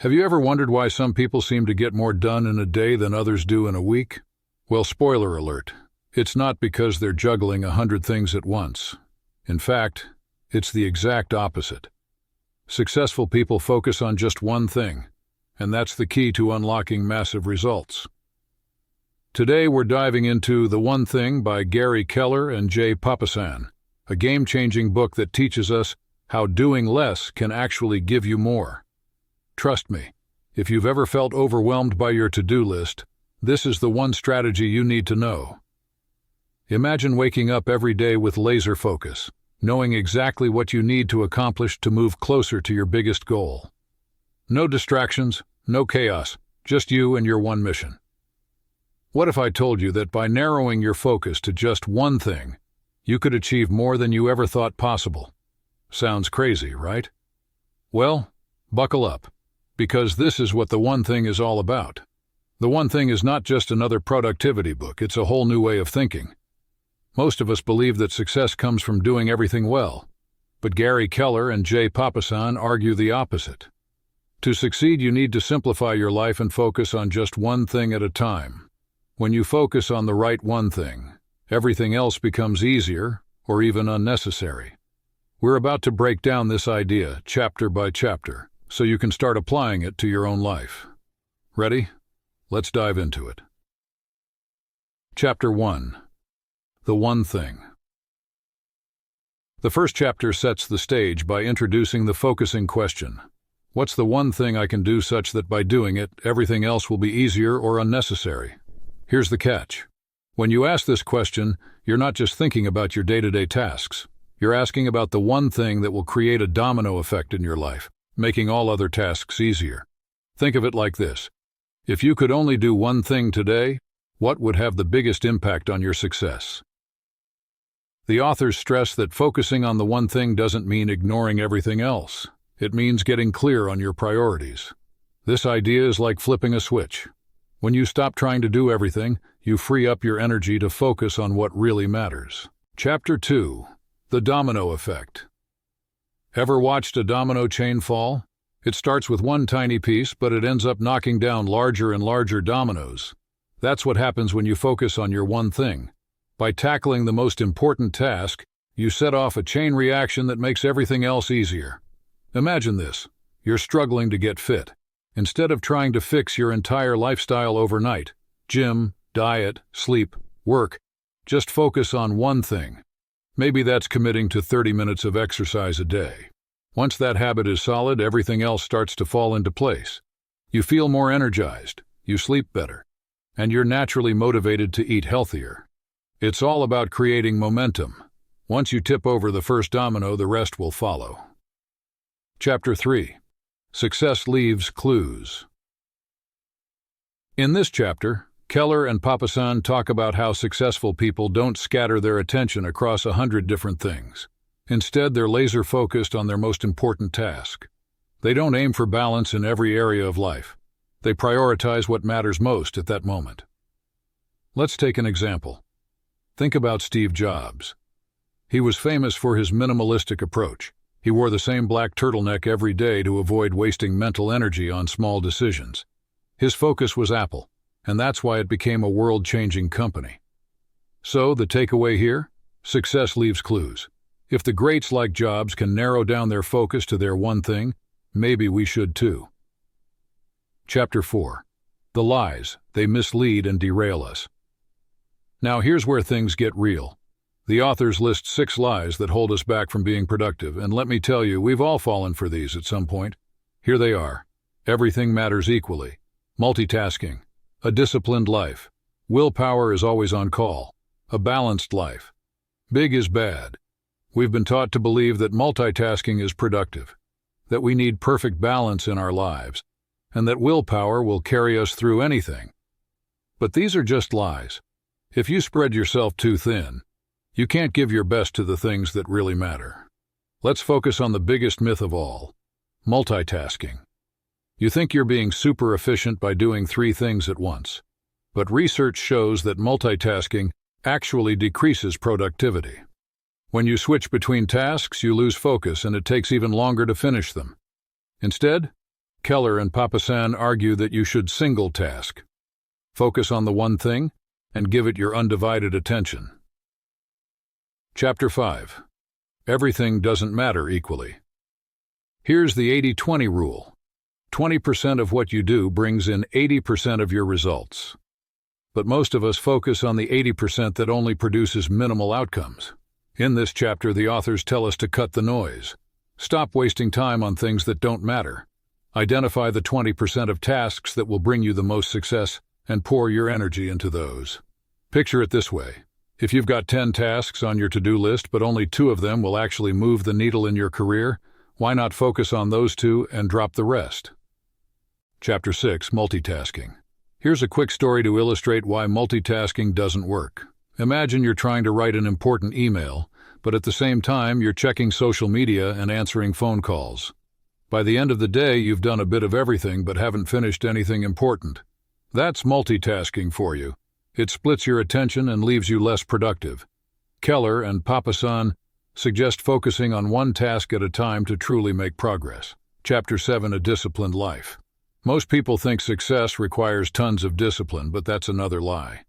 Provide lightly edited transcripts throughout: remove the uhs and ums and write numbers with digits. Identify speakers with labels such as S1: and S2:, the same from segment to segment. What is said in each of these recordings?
S1: Have you ever wondered why some people seem to get more done in a day than others do in a week? Well, spoiler alert, it's not because they're juggling 100 things at once. In fact, it's the exact opposite. Successful people focus on just one thing, and that's the key to unlocking massive results. Today we're diving into The One Thing by Gary Keller and Papasan, a game-changing book that teaches us how doing less can actually give you more. Trust me, if you've ever felt overwhelmed by your to-do list, this is the one strategy you need to know. Imagine waking up every day with laser focus, knowing exactly what you need to accomplish to move closer to your biggest goal. No distractions, no chaos, just you and your one mission. What if I told you that by narrowing your focus to just one thing, you could achieve more than you ever thought possible? Sounds crazy, right? Well, buckle up, because this is what The One Thing is all about. The One Thing is not just another productivity book, it's a whole new way of thinking. Most of us believe that success comes from doing everything well, but Gary Keller and Papasan argue the opposite. To succeed, you need to simplify your life and focus on just one thing at a time. When you focus on the right one thing, everything else becomes easier or even unnecessary. We're about to break down this idea chapter by chapter, so you can start applying it to your own life. Ready? Let's dive into it. Chapter 1. The One Thing. The first chapter sets the stage by introducing the focusing question. What's the one thing I can do such that by doing it, everything else will be easier or unnecessary? Here's the catch. When you ask this question, you're not just thinking about your day-to-day tasks. You're asking about the one thing that will create a domino effect in your life, making all other tasks easier. Think of it like this. If you could only do one thing today, what would have the biggest impact on your success? The authors stress that focusing on the one thing doesn't mean ignoring everything else. It means getting clear on your priorities. This idea is like flipping a switch. When you stop trying to do everything, you free up your energy to focus on what really matters. Chapter 2. The Domino Effect. Ever watched a domino chain fall? It starts with one tiny piece, but it ends up knocking down larger and larger dominoes. That's what happens when you focus on your one thing. By tackling the most important task, you set off a chain reaction that makes everything else easier. Imagine this. You're struggling to get fit. Instead of trying to fix your entire lifestyle overnight, gym, diet, sleep, work, just focus on one thing. Maybe that's committing to 30 minutes of exercise a day. Once that habit is solid, everything else starts to fall into place. You feel more energized, you sleep better, and you're naturally motivated to eat healthier. It's all about creating momentum. Once you tip over the first domino, the rest will follow. Chapter 3. Success Leaves Clues. In this chapter, Keller and Papasan talk about how successful people don't scatter their attention across 100 different things. Instead, they're laser-focused on their most important task. They don't aim for balance in every area of life. They prioritize what matters most at that moment. Let's take an example. Think about Steve Jobs. He was famous for his minimalistic approach. He wore the same black turtleneck every day to avoid wasting mental energy on small decisions. His focus was Apple, and that's why it became a world-changing company. So, the takeaway here? Success leaves clues. If the greats like Jobs can narrow down their focus to their one thing, maybe we should too. Chapter 4. The Lies. They mislead and derail us. Now here's where things get real. The authors list 6 lies that hold us back from being productive, and let me tell you, we've all fallen for these at some point. Here they are. Everything matters equally. Multitasking. A disciplined life. Willpower is always on call. A balanced life. Big is bad. We've been taught to believe that multitasking is productive, that we need perfect balance in our lives, and that willpower will carry us through anything. But these are just lies. If you spread yourself too thin, you can't give your best to the things that really matter. Let's focus on the biggest myth of all: multitasking. You think you're being super efficient by doing 3 things at once, but research shows that multitasking actually decreases productivity. When you switch between tasks, you lose focus and it takes even longer to finish them. Instead, Keller and Papasan argue that you should single task. Focus on the one thing and give it your undivided attention. Chapter 5. Everything doesn't matter equally. Here's the 80-20 rule. 20% of what you do brings in 80% of your results. But most of us focus on the 80% that only produces minimal outcomes. In this chapter, the authors tell us to cut the noise. Stop wasting time on things that don't matter. Identify the 20% of tasks that will bring you the most success and pour your energy into those. Picture it this way. If you've got 10 tasks on your to-do list, but only 2 of them will actually move the needle in your career, why not focus on those 2 and drop the rest? Chapter 6. Multitasking. Here's a quick story to illustrate why multitasking doesn't work. Imagine you're trying to write an important email, but at the same time you're checking social media and answering phone calls. By the end of the day, you've done a bit of everything but haven't finished anything important. That's multitasking for you. It splits your attention and leaves you less productive. Keller and Papasan suggest focusing on one task at a time to truly make progress. Chapter 7. A disciplined life. Most people think success requires tons of discipline, but that's another lie.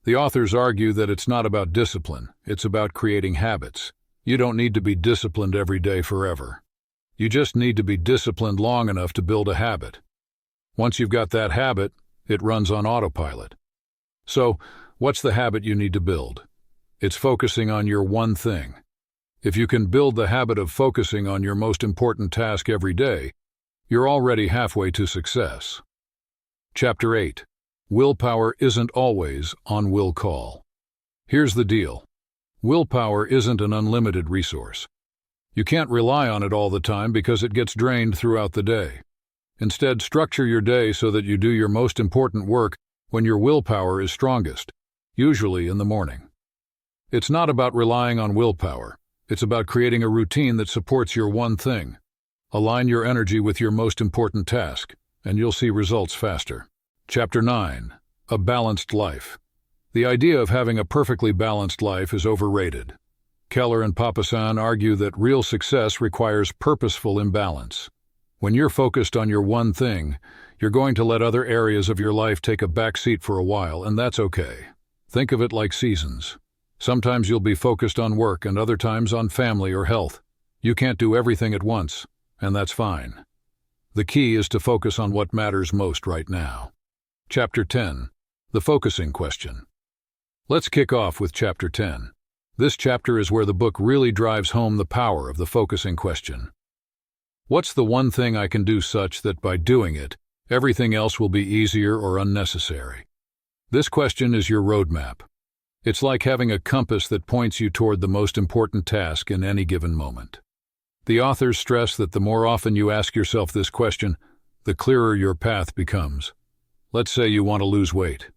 S1: The authors argue that it's not about discipline, it's about creating habits. You don't need to be disciplined every day forever. You just need to be disciplined long enough to build a habit. Once you've got that habit, it runs on autopilot. So, what's the habit you need to build? It's focusing on your one thing. If you can build the habit of focusing on your most important task every day, you're already halfway to success. Chapter 8. Willpower isn't always on will call. Here's the deal. Willpower isn't an unlimited resource. You can't rely on it all the time because it gets drained throughout the day. Instead, structure your day so that you do your most important work when your willpower is strongest, usually in the morning. It's not about relying on willpower. It's about creating a routine that supports your one thing. Align your energy with your most important task, and you'll see results faster. Chapter 9. A balanced life. The idea of having a perfectly balanced life is overrated. Keller and Papasan argue that real success requires purposeful imbalance. When you're focused on your one thing, you're going to let other areas of your life take a back seat for a while, and that's okay. Think of it like seasons. Sometimes you'll be focused on work and other times on family or health. You can't do everything at once, and that's fine. The key is to focus on what matters most right now. Chapter 10. The focusing question. Let's kick off with Chapter 10. This chapter is where the book really drives home the power of the focusing question. What's the one thing I can do such that by doing it, everything else will be easier or unnecessary? This question is your roadmap. It's like having a compass that points you toward the most important task in any given moment. The authors stress that the more often you ask yourself this question, the clearer your path becomes. Let's say you want to lose weight.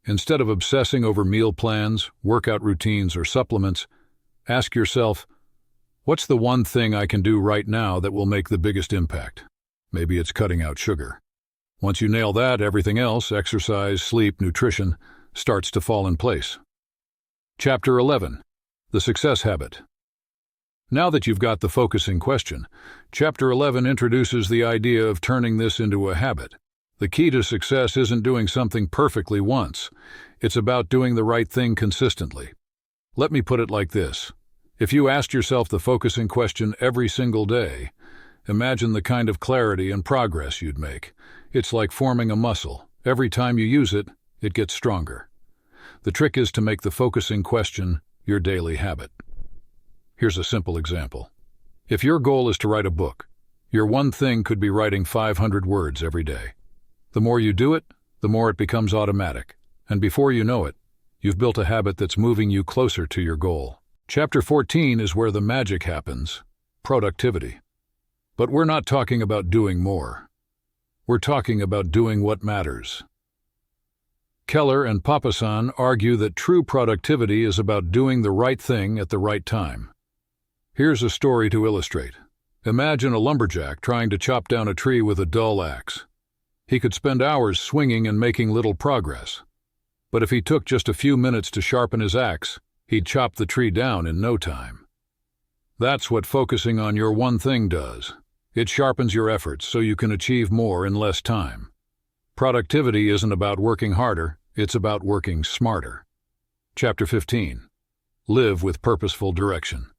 S1: Instead of obsessing over meal plans, workout routines, or supplements, ask yourself, what's the one thing I can do right now that will make the biggest impact? Maybe it's cutting out sugar. Once you nail that, everything else, exercise, sleep, nutrition, starts to fall in place. Chapter 11. The Success Habit. Now that you've got the focusing question, Chapter 11 introduces the idea of turning this into a habit. The key to success isn't doing something perfectly once. It's about doing the right thing consistently. Let me put it like this. If you asked yourself the focusing question every single day, imagine the kind of clarity and progress you'd make. It's like forming a muscle. Every time you use it, it gets stronger. The trick is to make the focusing question your daily habit. Here's a simple example. If your goal is to write a book, your one thing could be writing 500 words every day. The more you do it, the more it becomes automatic, and before you know it, you've built a habit that's moving you closer to your goal. Chapter 14 is where the magic happens, productivity. But we're not talking about doing more. We're talking about doing what matters. Keller and Papasan argue that true productivity is about doing the right thing at the right time. Here's a story to illustrate. Imagine a lumberjack trying to chop down a tree with a dull axe. He could spend hours swinging and making little progress. But if he took just a few minutes to sharpen his axe, he'd chop the tree down in no time. That's what focusing on your one thing does. It sharpens your efforts so you can achieve more in less time. Productivity isn't about working harder, it's about working smarter. Chapter 15. Live with purposeful direction.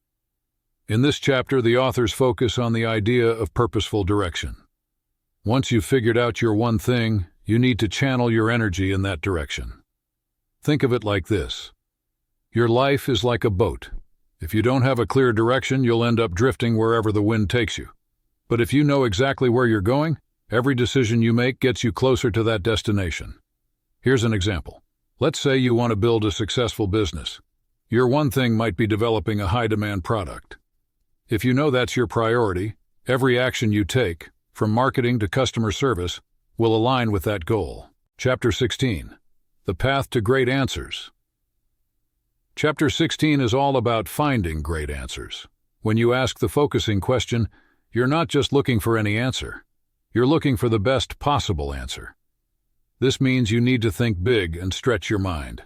S1: In this chapter, the authors focus on the idea of purposeful direction. Once you've figured out your one thing, you need to channel your energy in that direction. Think of it like this. Your life is like a boat. If you don't have a clear direction, you'll end up drifting wherever the wind takes you. But if you know exactly where you're going, every decision you make gets you closer to that destination. Here's an example. Let's say you want to build a successful business. Your one thing might be developing a high-demand product. If you know that's your priority, every action you take, from marketing to customer service, will align with that goal. Chapter 16. The Path to Great Answers. Chapter 16 is all about finding great answers. When you ask the focusing question, you're not just looking for any answer. You're looking for the best possible answer. This means you need to think big and stretch your mind.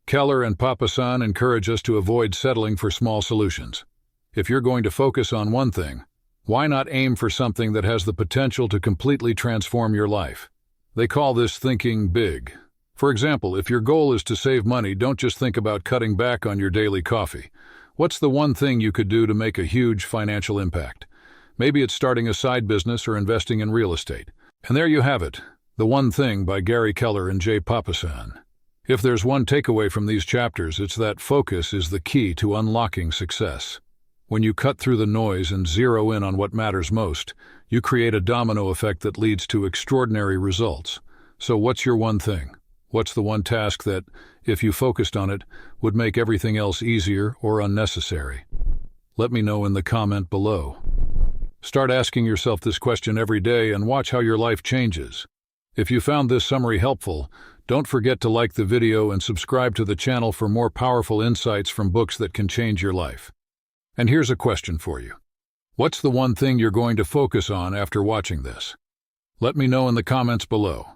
S1: Keller and Papasan encourage us to avoid settling for small solutions. If you're going to focus on one thing, why not aim for something that has the potential to completely transform your life? They call this thinking big. For example, if your goal is to save money, don't just think about cutting back on your daily coffee. What's the one thing you could do to make a huge financial impact? Maybe it's starting a side business or investing in real estate. And there you have it, The One Thing by Gary Keller and J. Papasan. If there's one takeaway from these chapters, it's that focus is the key to unlocking success. When you cut through the noise and zero in on what matters most, you create a domino effect that leads to extraordinary results. So what's your one thing? What's the one task that, if you focused on it, would make everything else easier or unnecessary? Let me know in the comment below. Start asking yourself this question every day and watch how your life changes. If you found this summary helpful, don't forget to like the video and subscribe to the channel for more powerful insights from books that can change your life. And here's a question for you. What's the one thing you're going to focus on after watching this? Let me know in the comments below.